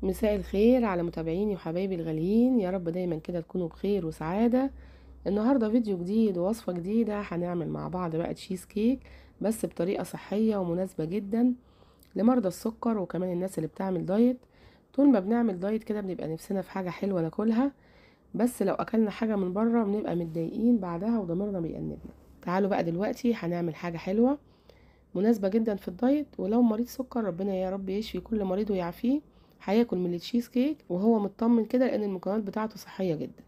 مساء الخير على متابعيني وحبايبي الغاليين، يا رب دايما كده تكونوا بخير وسعادة. النهاردة فيديو جديد ووصفة جديدة، هنعمل مع بعض بقى تشيز كيك بس بطريقة صحية ومناسبة جدا لمرضى السكر وكمان الناس اللي بتعمل دايت. طول ما بنعمل دايت كده بنبقى نفسنا في حاجة حلوة ناكلها، بس لو اكلنا حاجة من بره بنبقى متضايقين بعدها وضميرنا بيأنبنا. تعالوا بقى دلوقتي هنعمل حاجة حلوة مناسبة جدا في الدايت، ولو مريض سكر ربنا يا رب يشفي كل مريض ويعافيه، هياكل من التشيز كيك وهو مطمن كده لان المكونات بتاعته صحية جدا.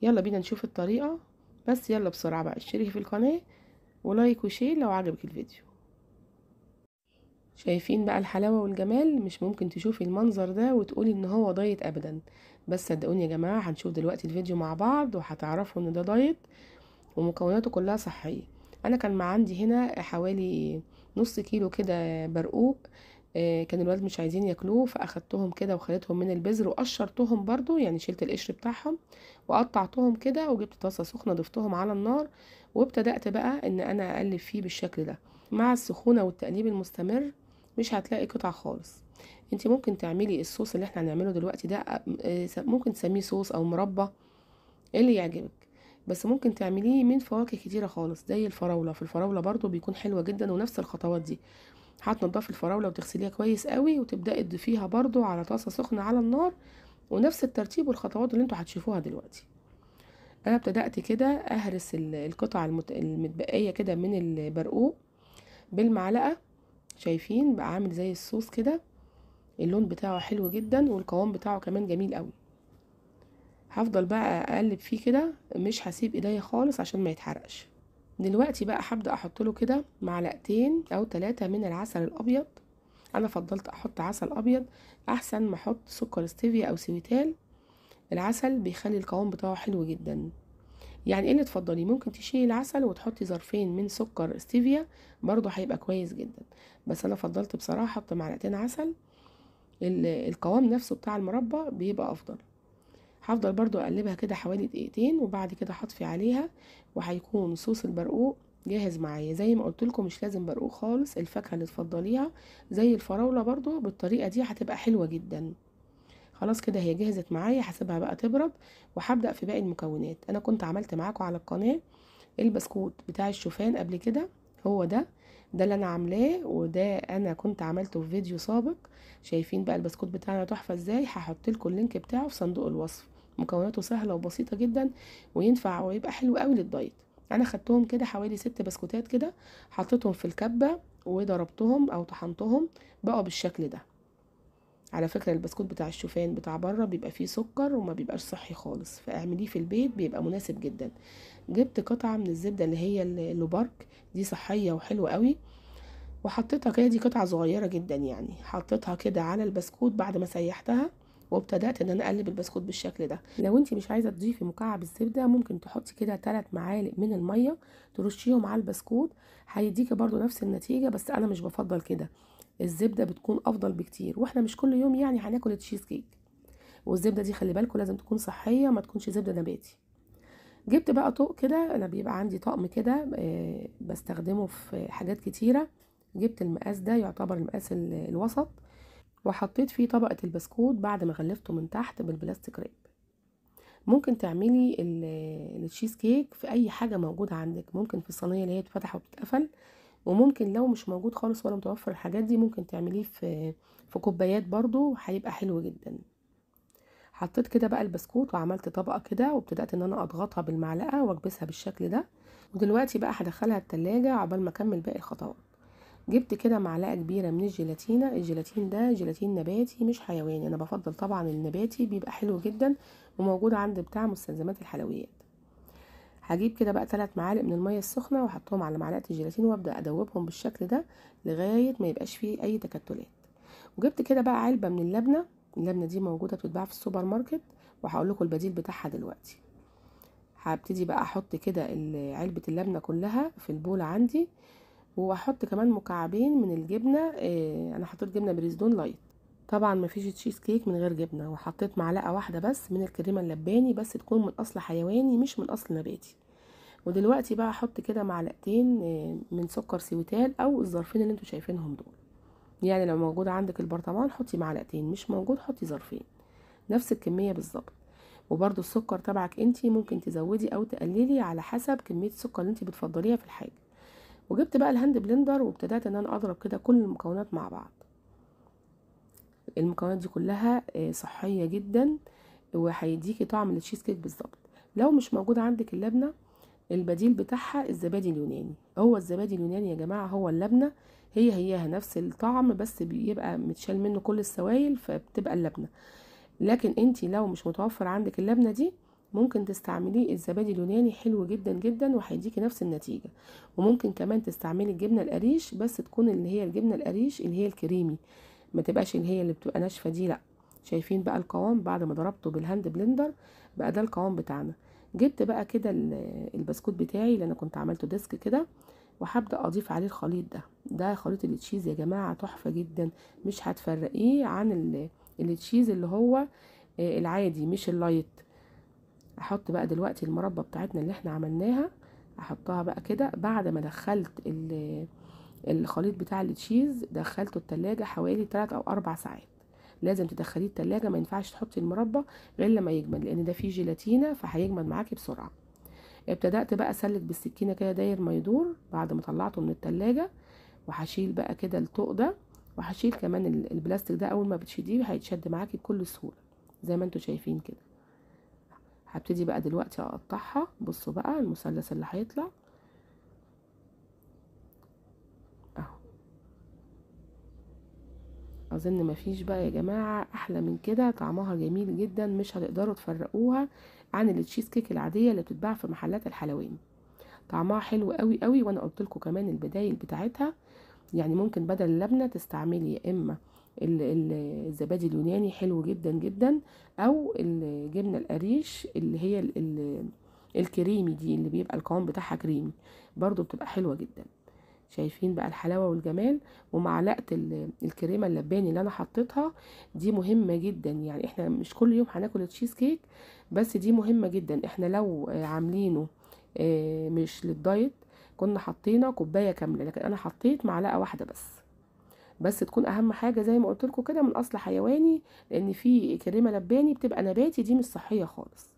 يلا بينا نشوف الطريقة، بس يلا بسرعة بقى اشتركي في القناة ولايك وشير لو عجبك الفيديو. شايفين بقى الحلاوة والجمال؟ مش ممكن تشوفي المنظر ده وتقولي ان هو دايت ابدا، بس صدقوني يا جماعة هنشوف دلوقتي الفيديو مع بعض وهتعرفوا ان ده دايت ومكوناته كلها صحية. انا كان عندي هنا حوالي نص كيلو كده برقوق، كان الولاد مش عايزين ياكلوه فاخدتهم كده وخليتهم من البذر وقشرتهم برضو، يعني شلت القشر بتاعهم وقطعتهم كده وجبت طاسة سخنة ضفتهم على النار وابتدأت بقى ان انا اقلب فيه بالشكل ده. مع السخونة والتقليب المستمر مش هتلاقي قطع خالص. انت ممكن تعملي الصوص اللي احنا هنعمله دلوقتي ده، ممكن تسميه صوص او مربى اللي يعجبك، بس ممكن تعمليه من فواكه كتيرة خالص زي الفراولة. في الفراولة برضو بيكون حلوة جدا ونفس الخطوات دي. هتنضفي الفراولة وتغسليها كويس قوي وتبدأي تضيفيها برضو على طاسة سخنة على النار، ونفس الترتيب والخطوات اللي انتوا هتشوفوها دلوقتي. انا ابتدأت كده اهرس القطع المتبقية كده من البرقوق بالمعلقة. شايفين بقى عامل زي الصوص كده، اللون بتاعه حلو جدا والقوام بتاعه كمان جميل قوي. هفضل بقى اقلب فيه كده، مش هسيب ايديا خالص عشان ما يتحرقش. دلوقتي بقى هبدأ احط له كده معلقتين او 3 من العسل الابيض. انا فضلت احط عسل ابيض احسن ما احط سكر ستيفيا او سويتال. العسل بيخلي القوام بتاعه حلو جدا. يعني ايه اللي تفضلي؟ ممكن تشيلي العسل وتحطي ظرفين من سكر ستيفيا، برضه هيبقى كويس جدا، بس انا فضلت بصراحة احط معلقتين عسل. القوام نفسه بتاع المربى بيبقى افضل. هفضل برضو اقلبها كده حوالي دقيقتين وبعد كده هطفي عليها، وهيكون صوص البرقوق جاهز معايا. زي ما قلت لكم مش لازم برقوق خالص، الفاكهه اللي تفضليها زي الفراوله برضو بالطريقه دي هتبقى حلوه جدا. خلاص كده هي جهزت معايا، هسيبها بقى تبرد وهبدا في باقي المكونات. انا كنت عملت معاكم على القناه البسكوت بتاع الشوفان قبل كده، هو ده اللي انا عاملاه، وده انا كنت عملته في فيديو سابق. شايفين بقى البسكوت بتاعنا تحفه ازاي؟ هحط لكم اللينك بتاعه في صندوق الوصف. مكوناته سهله وبسيطه جدا وينفع ويبقى حلو قوي للدايت. انا خدتهم كده حوالي 6 بسكوتات كده، حطيتهم في الكبه وضربتهم او طحنتهم بقوا بالشكل ده. على فكرة البسكوت بتاع الشوفان بتاع بره بيبقى فيه سكر وما بيبقاش صحي خالص، فاعمليه في البيت بيبقى مناسب جدا. جبت قطعة من الزبدة اللي هي اللوبارك، دي صحية وحلوة قوي، وحطيتها كده، دي قطعة صغيرة جدا يعني، حطيتها كده على البسكوت بعد ما سيحتها وابتدأت ان انا اقلب البسكوت بالشكل ده. لو انت مش عايزة تضيفي مكعب الزبدة ممكن تحطي كده 3 معالق من المية ترشيهم على البسكوت، هيديكي برضو نفس النتيجة، بس انا مش بفضل كده. الزبدة بتكون افضل بكتير، واحنا مش كل يوم يعني هناكل تشيز كيك. والزبدة دي خلي بالكم لازم تكون صحية، ما تكونش زبدة نباتي. جبت بقى طوق كده، انا بيبقى عندي طقم كده بستخدمه في حاجات كتيرة. جبت المقاس ده يعتبر المقاس الوسط، وحطيت فيه طبقة البسكوت بعد ما غلفته من تحت بالبلاستيك ريب. ممكن تعملي التشيز كيك في اي حاجة موجودة عندك، ممكن في الصينية اللي هي بتفتح وبتتقفل، وممكن لو مش موجود خالص ولا متوفر الحاجات دي ممكن تعمليه في كوبايات برضو، هيبقى حلو جدا. حطيت كده بقى البسكوت وعملت طبقة كده وابتدأت ان انا اضغطها بالمعلقة واكبسها بالشكل ده. ودلوقتي بقى هدخلها التلاجة عقبال ما اكمل باقي الخطوات. جبت كده معلقة كبيرة من الجيلاتينا. الجيلاتين ده جيلاتين نباتي مش حيواني، انا بفضل طبعا النباتي بيبقى حلو جدا وموجود عند بتاع مستلزمات الحلويات. هجيب كده بقى 3 معالق من المية السخنة واحطهم على معلقة الجيلاتين وابدأ ادوبهم بالشكل ده لغاية ما يبقاش فيه اي تكتلات. وجبت كده بقى علبة من اللبنة. اللبنة دي موجودة بتتباع في السوبر ماركت، وهقول لكم البديل بتاعها دلوقتي. هبتدي بقى احط كده علبة اللبنة كلها في البولة عندي، واحط كمان مكعبين من الجبنة. انا حطيت جبنة بريزدون لايت، طبعا مفيش تشيز كيك من غير جبنة. وحطيت معلقة واحدة بس من الكريمة اللباني، بس تكون من اصل حيواني مش من اصل نباتي. ودلوقتي بقى احط كده معلقتين من سكر سويتال او الظرفين اللي انتوا شايفينهم دول. يعني لو موجود عندك البرطمان حطي معلقتين، مش موجود حطي ظرفين، نفس الكميه بالظبط. وبرده السكر تبعك انتي ممكن تزودي او تقللي على حسب كميه السكر اللي انتي بتفضليها في الحاجه. وجبت بقى الهاند بلندر وابتدأت ان انا اضرب كده كل المكونات مع بعض. المكونات دي كلها صحيه جدا وهيديكي طعم التشيز كيك بالظبط. لو مش موجود عندك اللبنه، البديل بتاعها الزبادي اليوناني. هو الزبادي اليوناني يا جماعه هو اللبنه، هيها نفس الطعم، بس بيبقى متشال منه كل السوائل فبتبقى اللبنه. لكن انتي لو مش متوفر عندك اللبنه دي، ممكن تستعمليه الزبادي اليوناني، حلو جدا جدا وهيديكي نفس النتيجه. وممكن كمان تستعملي الجبنه القريش، بس تكون اللي هي الجبنه القريش اللي هي الكريمي، ما تبقاش اللي هي اللي بتبقى ناشفه دي، لا. شايفين بقى القوام بعد ما ضربته بالهاند بلندر؟ بقى ده القوام بتاعنا. جبت بقى كده البسكوت بتاعي اللي انا كنت عملته ديسك كده، وهبدا اضيف عليه الخليط ده خليط التشيز يا جماعه تحفه جدا، مش هتفرقيه عن التشيز اللي هو العادي مش اللايت. احط بقى دلوقتي المربى بتاعتنا اللي احنا عملناها، احطها بقى كده بعد ما دخلت الخليط بتاع التشيز، دخلته التلاجة حوالي 3 أو 4 ساعات. لازم تدخليه التلاجة، ما ينفعش تحطي المربى غير لما يجمد، لان ده فيه جيلاتينة فهيجمد معاكي بسرعة. ابتدأت بقى اسلك بالسكينة كده داير ما يدور بعد ما طلعته من التلاجة، وهشيل بقى كده الطوق ده، وهشيل كمان البلاستيك ده. اول ما بتشيليه هيتشد معاكي بكل سهولة زي ما انتوا شايفين كده. هبتدي بقى دلوقتي اقطعها. بصوا بقى المثلث اللي هيطلع اهو. اظن مفيش بقى يا جماعة احلى من كده، طعمها جميل جدا، مش هتقدروا تفرقوها عن التشيز كيك العادية اللي بتتباع في محلات الحلواني. طعمها حلو قوي قوي. وانا قلت لكم كمان البدايل بتاعتها، يعني ممكن بدل اللبنة تستعملي يا اما الزبادي اليوناني حلو جدا جدا، او الجبنة القريش اللي هي الكريمي دي اللي بيبقى القوام بتاعها كريمي، برضو بتبقى حلوة جدا. شايفين بقى الحلاوة والجمال؟ ومعلقة الكريمة اللباني اللي انا حطيتها دي مهمة جدا. يعني احنا مش كل يوم هناكل تشيز كيك، بس دي مهمة جدا. احنا لو عاملينه مش للدايت كنا حطينا كوباية كاملة، لكن انا حطيت معلقة واحدة بس تكون اهم حاجة زي ما قلت لكم كده من اصل حيواني، لان في كريمة لباني بتبقى نباتي، دي مش صحية خالص.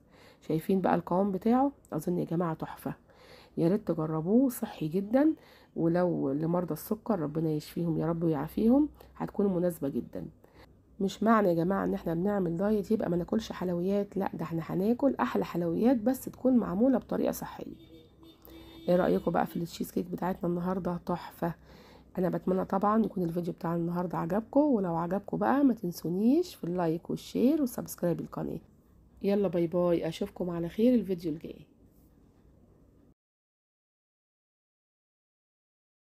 شايفين بقى القوام بتاعه؟ اظن يا جماعة تحفة، يا ريت تجربوه، صحي جدا. ولو لمرضى السكر ربنا يشفيهم يا رب ويعافيهم، هتكون مناسبة جدا. مش معنى يا جماعة ان احنا بنعمل دايت يبقى ما ناكلش حلويات، لا، ده احنا هناكل احلى حلويات بس تكون معمولة بطريقة صحية. ايه رأيكم بقى في التشيز كيك بتاعتنا النهاردة؟ تحفة. انا بتمنى طبعا يكون الفيديو بتاع النهاردة عجبكم، ولو عجبكم بقى ما تنسونيش في اللايك والشير والسبسكرايب القناة. يلا باي باي، اشوفكم على خير الفيديو الجاي.